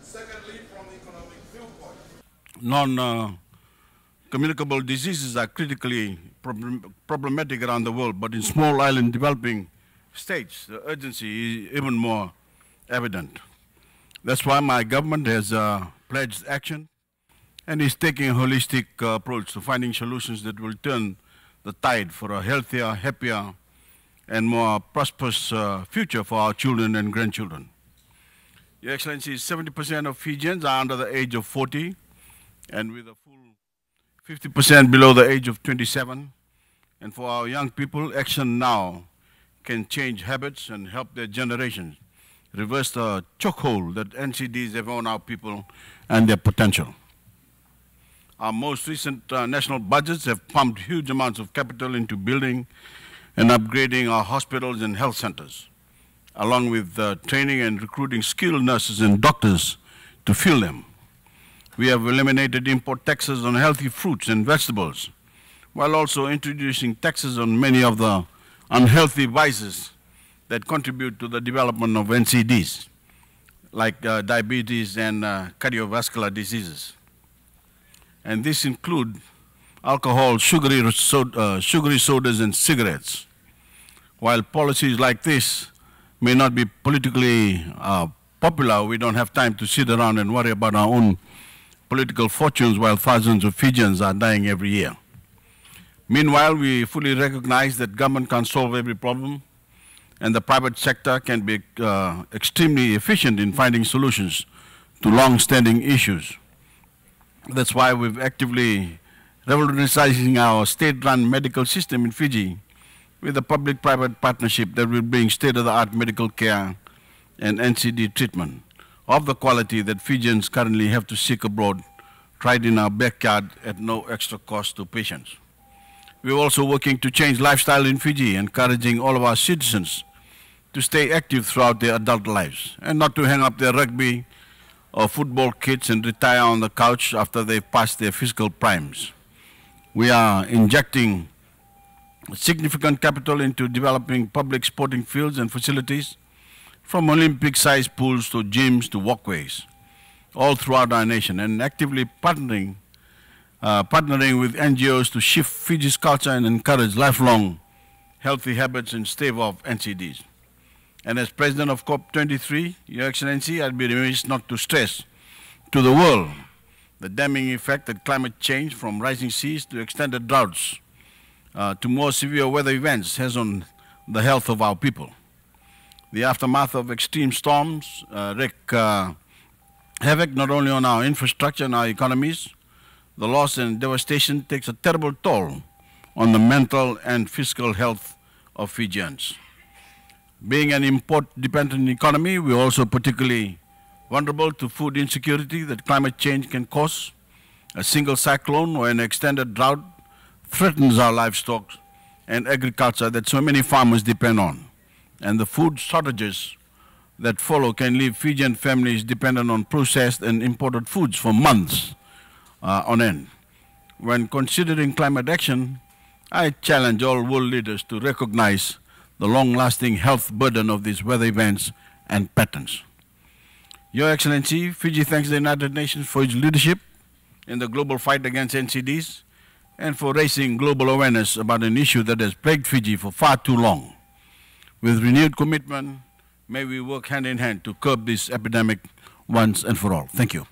Secondly, from the economic viewpoint, non-communicable diseases are critically problematic around the world, but in small island developing states, the urgency is even more evident. That's why my government has pledged action and is taking a holistic approach to finding solutions that will turn the tide for a healthier, happier, and more prosperous future for our children and grandchildren. Your Excellency, 70% of Fijians are under the age of 40, and with a full 50% below the age of 27. And for our young people, action now can change habits and help their generations reverse the chokehold that NCDs have on our people and their potential. Our most recent national budgets have pumped huge amounts of capital into building and upgrading our hospitals and health centers, along with training and recruiting skilled nurses and doctors to fill them. We have eliminated import taxes on healthy fruits and vegetables, while also introducing taxes on many of the unhealthy vices that contribute to the development of NCDs, like diabetes and cardiovascular diseases. And this include alcohol, sugary sodas, and cigarettes. While policies like this may not be politically popular, we don't have time to sit around and worry about our own political fortunes while thousands of Fijians are dying every year. Meanwhile, we fully recognize that government can't solve every problem, and the private sector can be extremely efficient in finding solutions to long-standing issues. That's why we've actively revolutionizing our state-run medical system in Fiji with a public-private partnership that will bring state-of-the-art medical care and NCD treatment of the quality that Fijians currently have to seek abroad, tried in our backyard at no extra cost to patients. We're also working to change lifestyle in Fiji, encouraging all of our citizens to stay active throughout their adult lives and not to hang up their rugby or football kits and retire on the couch after they've passed their physical primes. We are injecting significant capital into developing public sporting fields and facilities, from Olympic-sized pools to gyms to walkways, all throughout our nation, and actively partnering with NGOs to shift Fiji's culture and encourage lifelong healthy habits and stave off NCDs. And as President of COP23, Your Excellency, I'd be remiss not to stress to the world the damning effect that climate change, from rising seas to extended droughts to more severe weather events, has on the health of our people. The aftermath of extreme storms wreak havoc not only on our infrastructure and our economies. The loss and devastation takes a terrible toll on the mental and physical health of Fijians. Being an import-dependent economy, we are also particularly vulnerable to food insecurity that climate change can cause. A single cyclone or an extended drought threatens our livestock and agriculture that so many farmers depend on. And the food shortages that follow can leave Fijian families dependent on processed and imported foods for months on end. When considering climate action, I challenge all world leaders to recognize the long-lasting health burden of these weather events and patterns. Your Excellency, Fiji thanks the United Nations for its leadership in the global fight against NCDs and for raising global awareness about an issue that has plagued Fiji for far too long. With renewed commitment, may we work hand in hand to curb this epidemic once and for all. Thank you.